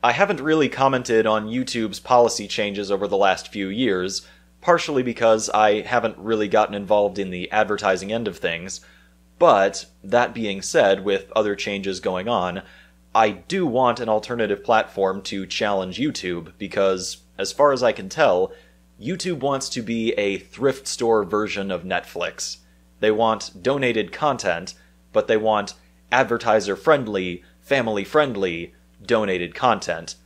I haven't really commented on YouTube's policy changes over the last few years, partially because I haven't really gotten involved in the advertising end of things, but that being said, with other changes going on, I do want an alternative platform to challenge YouTube because, as far as I can tell, YouTube wants to be a thrift store version of Netflix. They want donated content, but they want advertiser-friendly, family-friendly, donated content,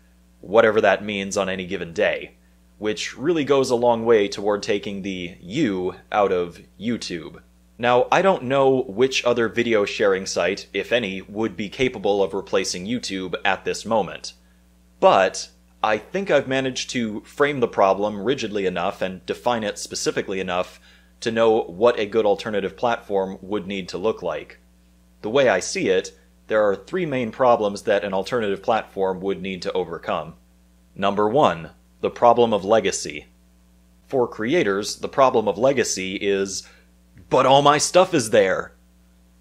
whatever that means on any given day, which really goes a long way toward taking the you out of YouTube. Now, I don't know which other video sharing site, if any, would be capable of replacing YouTube at this moment, but I think I've managed to frame the problem rigidly enough and define it specifically enough to know what a good alternative platform would need to look like. The way I see it, there are three main problems that an alternative platform would need to overcome. Number one, the problem of legacy. For creators, the problem of legacy is, but all my stuff is there!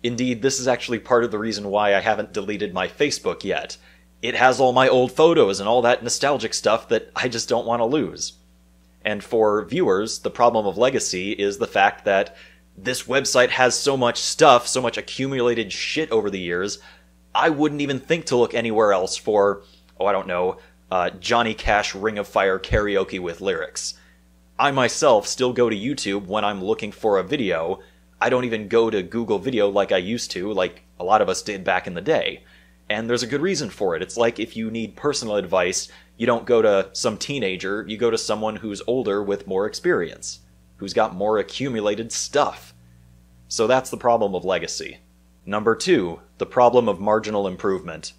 Indeed, this is actually part of the reason why I haven't deleted my Facebook yet. It has all my old photos and all that nostalgic stuff that I just don't want to lose. And for viewers, the problem of legacy is the fact that this website has so much stuff, so much accumulated shit over the years, I wouldn't even think to look anywhere else for, I don't know, Johnny Cash Ring of Fire karaoke with lyrics. I myself still go to YouTube when I'm looking for a video. I don't even go to Google Video like I used to, like a lot of us did back in the day. And there's a good reason for it. It's like if you need personal advice, you don't go to some teenager, you go to someone who's older with more experience, who's got more accumulated stuff. So that's the problem of legacy. Number two, the problem of marginal improvement.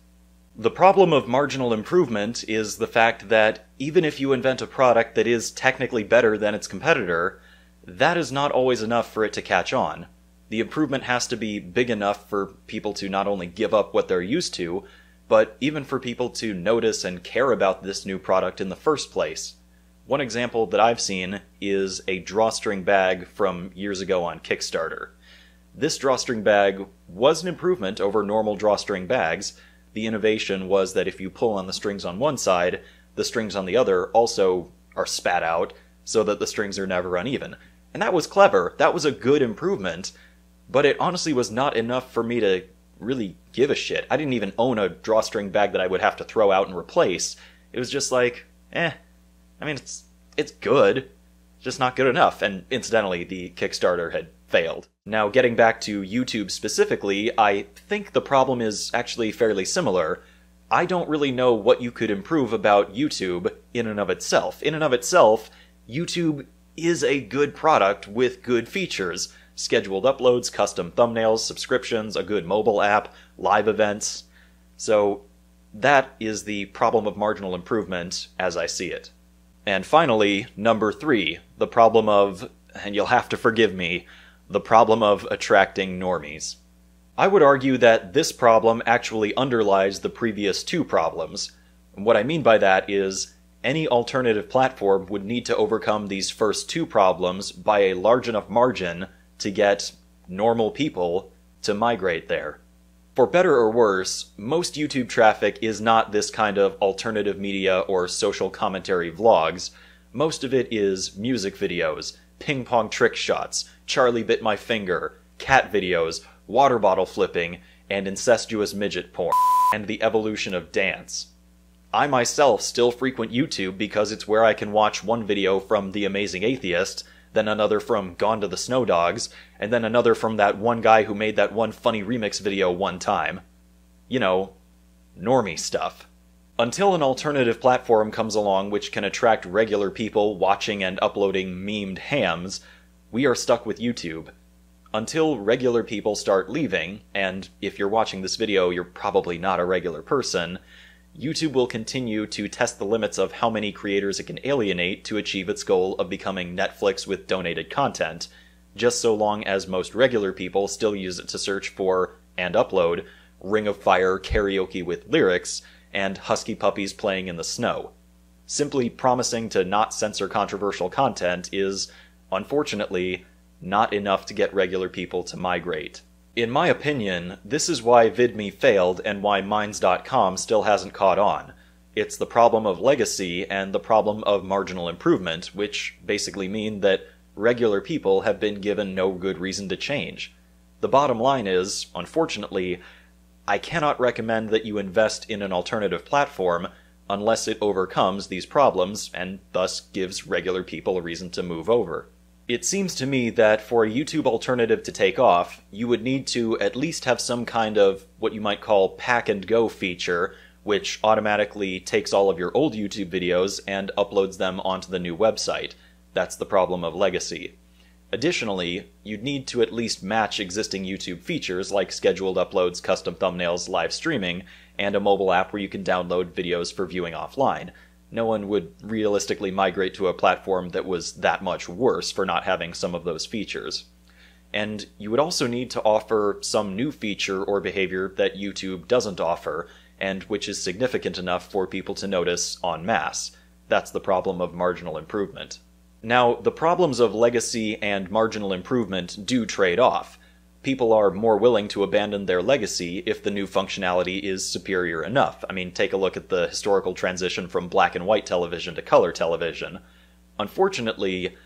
The problem of marginal improvement is the fact that even if you invent a product that is technically better than its competitor, that is not always enough for it to catch on. The improvement has to be big enough for people to not only give up what they're used to, but even for people to notice and care about this new product in the first place. One example that I've seen is a drawstring bag from years ago on Kickstarter. This drawstring bag was an improvement over normal drawstring bags. The innovation was that if you pull on the strings on one side, the strings on the other also are spat out, so that the strings are never uneven. And that was clever, that was a good improvement, but it honestly was not enough for me to really give a shit. I didn't even own a drawstring bag that I would have to throw out and replace. It was just like, I mean, it's good, just not good enough. And incidentally, the Kickstarter had failed. Now, getting back to YouTube specifically, I think the problem is actually fairly similar. I don't really know what you could improve about YouTube in and of itself. In and of itself, YouTube is a good product with good features. Scheduled uploads, custom thumbnails, subscriptions, a good mobile app, live events. So that is the problem of marginal improvement as I see it. And finally, number three, the problem of, and you'll have to forgive me, the problem of attracting normies. I would argue that this problem actually underlies the previous two problems. What I mean by that is, any alternative platform would need to overcome these first two problems by a large enough margin to get normal people to migrate there. For better or worse, most YouTube traffic is not this kind of alternative media or social commentary vlogs. Most of it is music videos, ping pong trick shots, Charlie bit my finger, cat videos, water bottle flipping, and incestuous midget porn, and the evolution of dance. I myself still frequent YouTube because it's where I can watch one video from The Amazing Atheist, then another from Gone to the Snow Dogs, and then another from that one guy who made that one funny remix video one time. You know, normie stuff. Until an alternative platform comes along which can attract regular people watching and uploading memed hams, we are stuck with YouTube. Until regular people start leaving, and if you're watching this video you're probably not a regular person, YouTube will continue to test the limits of how many creators it can alienate to achieve its goal of becoming Netflix with donated content, just so long as most regular people still use it to search for, and upload, Ring of Fire karaoke with lyrics, and husky puppies playing in the snow. Simply promising to not censor controversial content is, unfortunately, not enough to get regular people to migrate. In my opinion, this is why VidMe failed and why Minds.com still hasn't caught on. It's the problem of legacy and the problem of marginal improvement, which basically mean that regular people have been given no good reason to change. The bottom line is, unfortunately, I cannot recommend that you invest in an alternative platform unless it overcomes these problems and thus gives regular people a reason to move over. It seems to me that for a YouTube alternative to take off, you would need to at least have some kind of what you might call pack and go feature, which automatically takes all of your old YouTube videos and uploads them onto the new website. That's the problem of legacy. Additionally, you'd need to at least match existing YouTube features like scheduled uploads, custom thumbnails, live streaming, and a mobile app where you can download videos for viewing offline. No one would realistically migrate to a platform that was that much worse for not having some of those features. And you would also need to offer some new feature or behavior that YouTube doesn't offer, and which is significant enough for people to notice en masse. That's the problem of marginal improvement. Now, the problems of legacy and marginal improvement do trade off. People are more willing to abandon their legacy if the new functionality is superior enough. I mean, take a look at the historical transition from black and white television to color television. Unfortunately,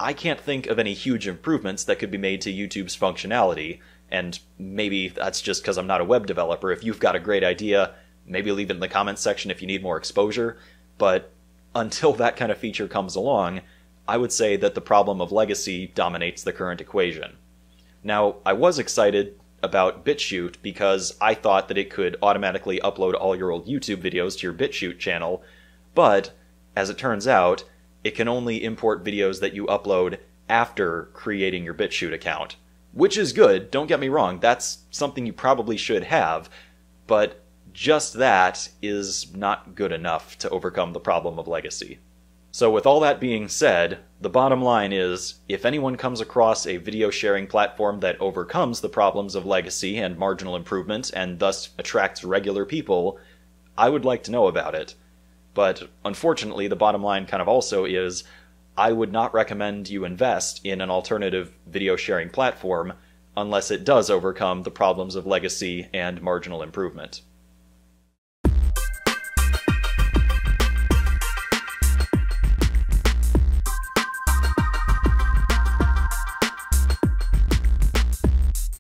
I can't think of any huge improvements that could be made to YouTube's functionality, and maybe that's just because I'm not a web developer. If you've got a great idea, maybe leave it in the comments section if you need more exposure, but until that kind of feature comes along, I would say that the problem of legacy dominates the current equation. Now, I was excited about BitChute because I thought that it could automatically upload all your old YouTube videos to your BitChute channel, but, as it turns out, it can only import videos that you upload after creating your BitChute account. Which is good, don't get me wrong, that's something you probably should have, but just that is not good enough to overcome the problem of legacy. So with all that being said, the bottom line is, if anyone comes across a video sharing platform that overcomes the problems of legacy and marginal improvement and thus attracts regular people, I would like to know about it. But unfortunately, the bottom line kind of also is, I would not recommend you invest in an alternative video sharing platform unless it does overcome the problems of legacy and marginal improvement.